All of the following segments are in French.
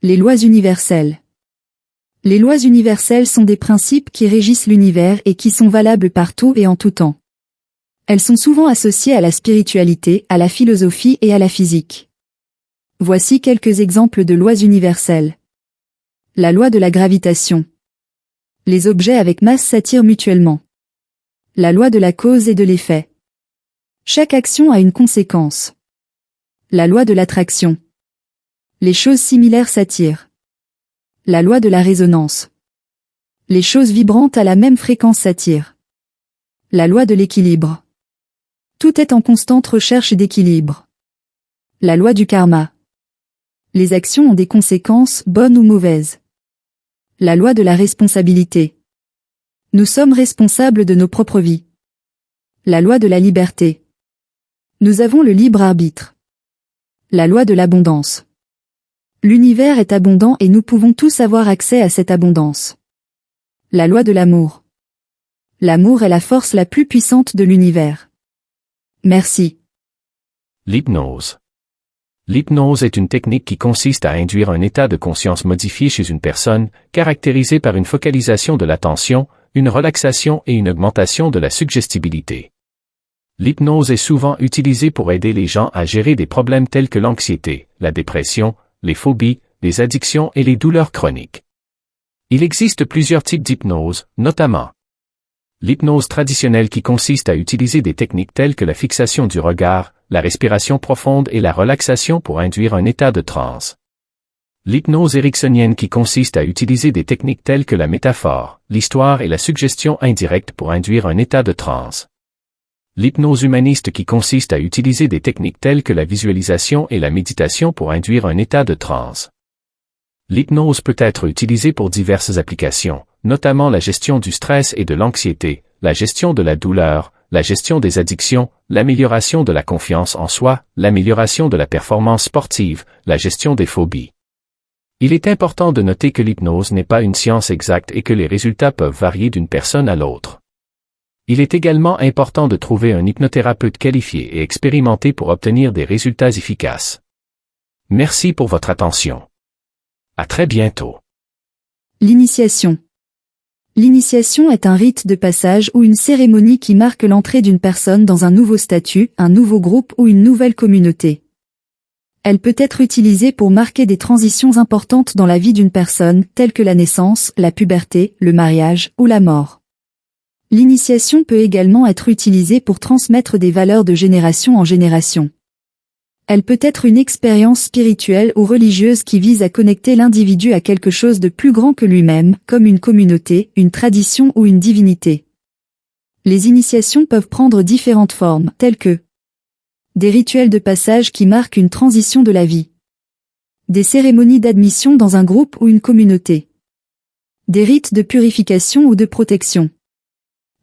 Les lois universelles. Les lois universelles sont des principes qui régissent l'univers et qui sont valables partout et en tout temps. Elles sont souvent associées à la spiritualité, à la philosophie et à la physique. Voici quelques exemples de lois universelles. La loi de la gravitation. Les objets avec masse s'attirent mutuellement. La loi de la cause et de l'effet. Chaque action a une conséquence. La loi de l'attraction. Les choses similaires s'attirent. La loi de la résonance. Les choses vibrantes à la même fréquence s'attirent. La loi de l'équilibre. Tout est en constante recherche d'équilibre. La loi du karma. Les actions ont des conséquences, bonnes ou mauvaises. La loi de la responsabilité. Nous sommes responsables de nos propres vies. La loi de la liberté. Nous avons le libre arbitre. La loi de l'abondance. L'univers est abondant et nous pouvons tous avoir accès à cette abondance. La loi de l'amour. L'amour est la force la plus puissante de l'univers. Merci. L'hypnose. L'hypnose est une technique qui consiste à induire un état de conscience modifié chez une personne, caractérisé par une focalisation de l'attention, une relaxation et une augmentation de la suggestibilité. L'hypnose est souvent utilisée pour aider les gens à gérer des problèmes tels que l'anxiété, la dépression, les phobies, les addictions et les douleurs chroniques. Il existe plusieurs types d'hypnose, notamment l'hypnose traditionnelle qui consiste à utiliser des techniques telles que la fixation du regard, la respiration profonde et la relaxation pour induire un état de transe. L'hypnose ericksonienne qui consiste à utiliser des techniques telles que la métaphore, l'histoire et la suggestion indirecte pour induire un état de transe. L'hypnose humaniste qui consiste à utiliser des techniques telles que la visualisation et la méditation pour induire un état de transe. L'hypnose peut être utilisée pour diverses applications, notamment la gestion du stress et de l'anxiété, la gestion de la douleur, la gestion des addictions, l'amélioration de la confiance en soi, l'amélioration de la performance sportive, la gestion des phobies. Il est important de noter que l'hypnose n'est pas une science exacte et que les résultats peuvent varier d'une personne à l'autre. Il est également important de trouver un hypnothérapeute qualifié et expérimenté pour obtenir des résultats efficaces. Merci pour votre attention. À très bientôt. L'initiation. L'initiation est un rite de passage ou une cérémonie qui marque l'entrée d'une personne dans un nouveau statut, un nouveau groupe ou une nouvelle communauté. Elle peut être utilisée pour marquer des transitions importantes dans la vie d'une personne, telles que la naissance, la puberté, le mariage ou la mort. L'initiation peut également être utilisée pour transmettre des valeurs de génération en génération. Elle peut être une expérience spirituelle ou religieuse qui vise à connecter l'individu à quelque chose de plus grand que lui-même, comme une communauté, une tradition ou une divinité. Les initiations peuvent prendre différentes formes, telles que des rituels de passage qui marquent une transition de la vie, des cérémonies d'admission dans un groupe ou une communauté, des rites de purification ou de protection,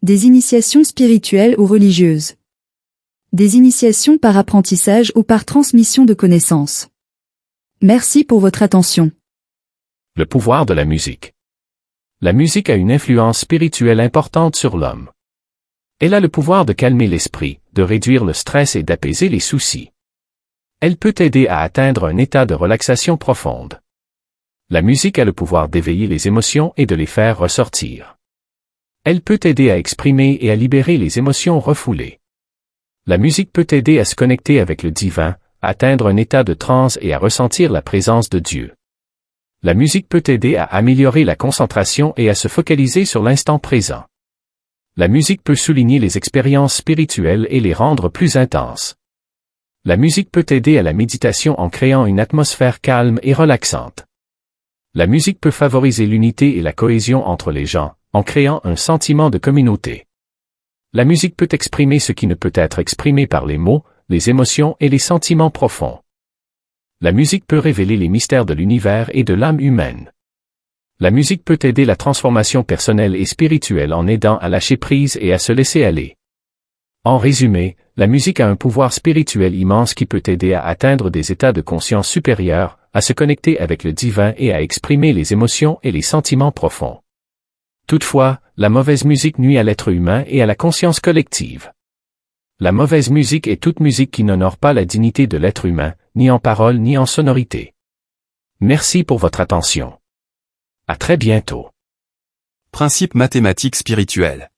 des initiations spirituelles ou religieuses, des initiations par apprentissage ou par transmission de connaissances. Merci pour votre attention. Le pouvoir de la musique. La musique a une influence spirituelle importante sur l'homme. Elle a le pouvoir de calmer l'esprit, de réduire le stress et d'apaiser les soucis. Elle peut aider à atteindre un état de relaxation profonde. La musique a le pouvoir d'éveiller les émotions et de les faire ressortir. Elle peut aider à exprimer et à libérer les émotions refoulées. La musique peut aider à se connecter avec le divin, à atteindre un état de transe et à ressentir la présence de Dieu. La musique peut aider à améliorer la concentration et à se focaliser sur l'instant présent. La musique peut souligner les expériences spirituelles et les rendre plus intenses. La musique peut aider à la méditation en créant une atmosphère calme et relaxante. La musique peut favoriser l'unité et la cohésion entre les gens, en créant un sentiment de communauté. La musique peut exprimer ce qui ne peut être exprimé par les mots, les émotions et les sentiments profonds. La musique peut révéler les mystères de l'univers et de l'âme humaine. La musique peut aider la transformation personnelle et spirituelle en aidant à lâcher prise et à se laisser aller. En résumé, la musique a un pouvoir spirituel immense qui peut aider à atteindre des états de conscience supérieurs, à se connecter avec le divin et à exprimer les émotions et les sentiments profonds. Toutefois, la mauvaise musique nuit à l'être humain et à la conscience collective. La mauvaise musique est toute musique qui n'honore pas la dignité de l'être humain, ni en parole ni en sonorité. Merci pour votre attention. À très bientôt. Principes mathématiques spirituels.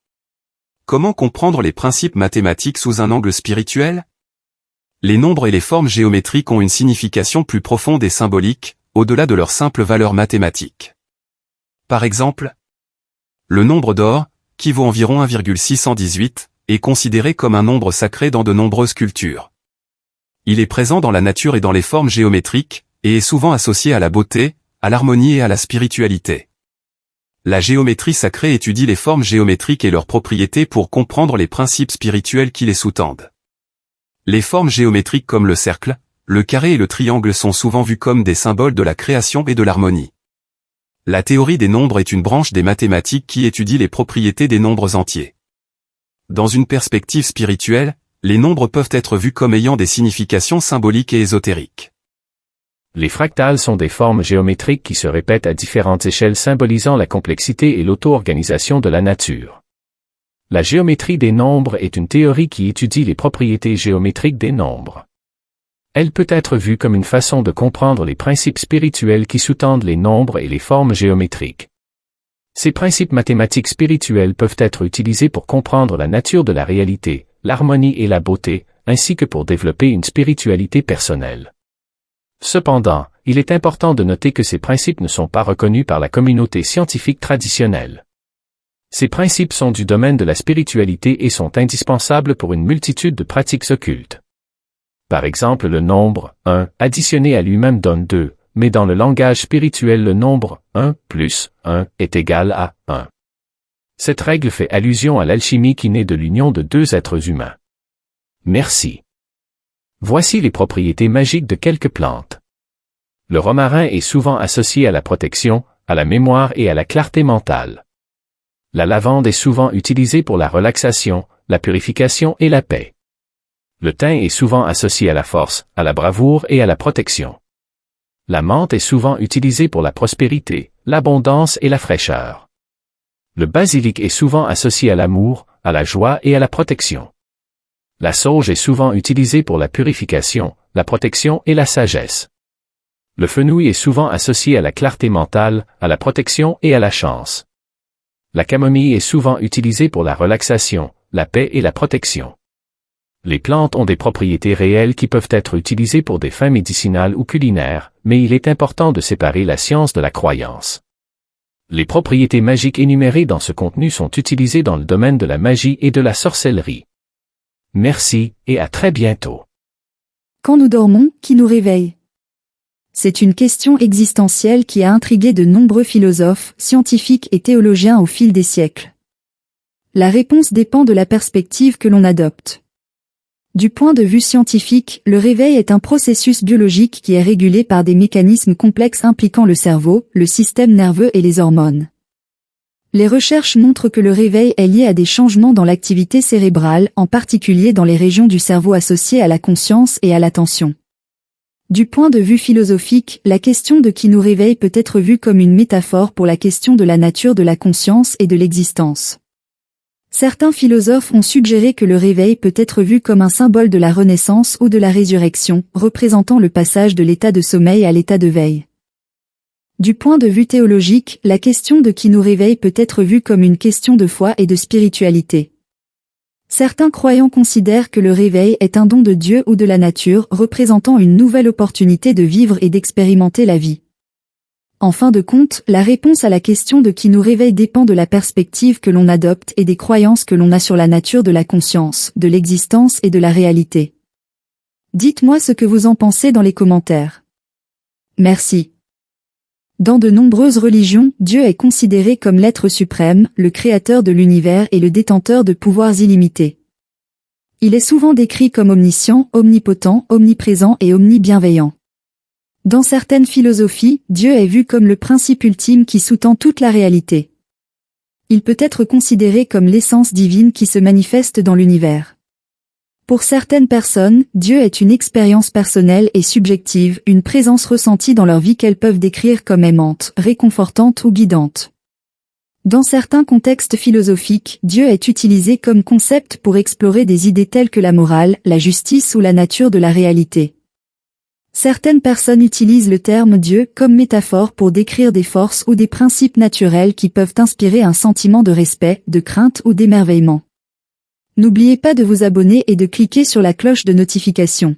Comment comprendre les principes mathématiques sous un angle spirituel? Les nombres et les formes géométriques ont une signification plus profonde et symbolique, au-delà de leur simple valeur mathématique. Par exemple, le nombre d'or, qui vaut environ 1,618, est considéré comme un nombre sacré dans de nombreuses cultures. Il est présent dans la nature et dans les formes géométriques, et est souvent associé à la beauté, à l'harmonie et à la spiritualité. La géométrie sacrée étudie les formes géométriques et leurs propriétés pour comprendre les principes spirituels qui les sous-tendent. Les formes géométriques comme le cercle, le carré et le triangle sont souvent vus comme des symboles de la création et de l'harmonie. La théorie des nombres est une branche des mathématiques qui étudie les propriétés des nombres entiers. Dans une perspective spirituelle, les nombres peuvent être vus comme ayant des significations symboliques et ésotériques. Les fractales sont des formes géométriques qui se répètent à différentes échelles symbolisant la complexité et l'auto-organisation de la nature. La géométrie des nombres est une théorie qui étudie les propriétés géométriques des nombres. Elle peut être vue comme une façon de comprendre les principes spirituels qui sous-tendent les nombres et les formes géométriques. Ces principes mathématiques spirituels peuvent être utilisés pour comprendre la nature de la réalité, l'harmonie et la beauté, ainsi que pour développer une spiritualité personnelle. Cependant, il est important de noter que ces principes ne sont pas reconnus par la communauté scientifique traditionnelle. Ces principes sont du domaine de la spiritualité et sont indispensables pour une multitude de pratiques occultes. Par exemple, le nombre 1 additionné à lui-même donne 2, mais dans le langage spirituel le nombre 1 plus 1 est égal à 1. Cette règle fait allusion à l'alchimie qui naît de l'union de deux êtres humains. Merci. Voici les propriétés magiques de quelques plantes. Le romarin est souvent associé à la protection, à la mémoire et à la clarté mentale. La lavande est souvent utilisée pour la relaxation, la purification et la paix. Le thym est souvent associé à la force, à la bravoure et à la protection. La menthe est souvent utilisée pour la prospérité, l'abondance et la fraîcheur. Le basilic est souvent associé à l'amour, à la joie et à la protection. La sauge est souvent utilisée pour la purification, la protection et la sagesse. Le fenouil est souvent associé à la clarté mentale, à la protection et à la chance. La camomille est souvent utilisée pour la relaxation, la paix et la protection. Les plantes ont des propriétés réelles qui peuvent être utilisées pour des fins médicinales ou culinaires, mais il est important de séparer la science de la croyance. Les propriétés magiques énumérées dans ce contenu sont utilisées dans le domaine de la magie et de la sorcellerie. Merci et à très bientôt. Quand nous dormons, qui nous réveille? C'est une question existentielle qui a intrigué de nombreux philosophes, scientifiques et théologiens au fil des siècles. La réponse dépend de la perspective que l'on adopte. Du point de vue scientifique, le réveil est un processus biologique qui est régulé par des mécanismes complexes impliquant le cerveau, le système nerveux et les hormones. Les recherches montrent que le réveil est lié à des changements dans l'activité cérébrale, en particulier dans les régions du cerveau associées à la conscience et à l'attention. Du point de vue philosophique, la question de qui nous réveille peut être vue comme une métaphore pour la question de la nature de la conscience et de l'existence. Certains philosophes ont suggéré que le réveil peut être vu comme un symbole de la renaissance ou de la résurrection, représentant le passage de l'état de sommeil à l'état de veille. Du point de vue théologique, la question de qui nous réveille peut être vue comme une question de foi et de spiritualité. Certains croyants considèrent que le réveil est un don de Dieu ou de la nature, représentant une nouvelle opportunité de vivre et d'expérimenter la vie. En fin de compte, la réponse à la question de qui nous réveille dépend de la perspective que l'on adopte et des croyances que l'on a sur la nature de la conscience, de l'existence et de la réalité. Dites-moi ce que vous en pensez dans les commentaires. Merci. Dans de nombreuses religions, Dieu est considéré comme l'être suprême, le créateur de l'univers et le détenteur de pouvoirs illimités. Il est souvent décrit comme omniscient, omnipotent, omniprésent et omnibienveillant. Dans certaines philosophies, Dieu est vu comme le principe ultime qui sous-tend toute la réalité. Il peut être considéré comme l'essence divine qui se manifeste dans l'univers. Pour certaines personnes, Dieu est une expérience personnelle et subjective, une présence ressentie dans leur vie qu'elles peuvent décrire comme aimante, réconfortante ou guidante. Dans certains contextes philosophiques, Dieu est utilisé comme concept pour explorer des idées telles que la morale, la justice ou la nature de la réalité. Certaines personnes utilisent le terme Dieu comme métaphore pour décrire des forces ou des principes naturels qui peuvent inspirer un sentiment de respect, de crainte ou d'émerveillement. N'oubliez pas de vous abonner et de cliquer sur la cloche de notification.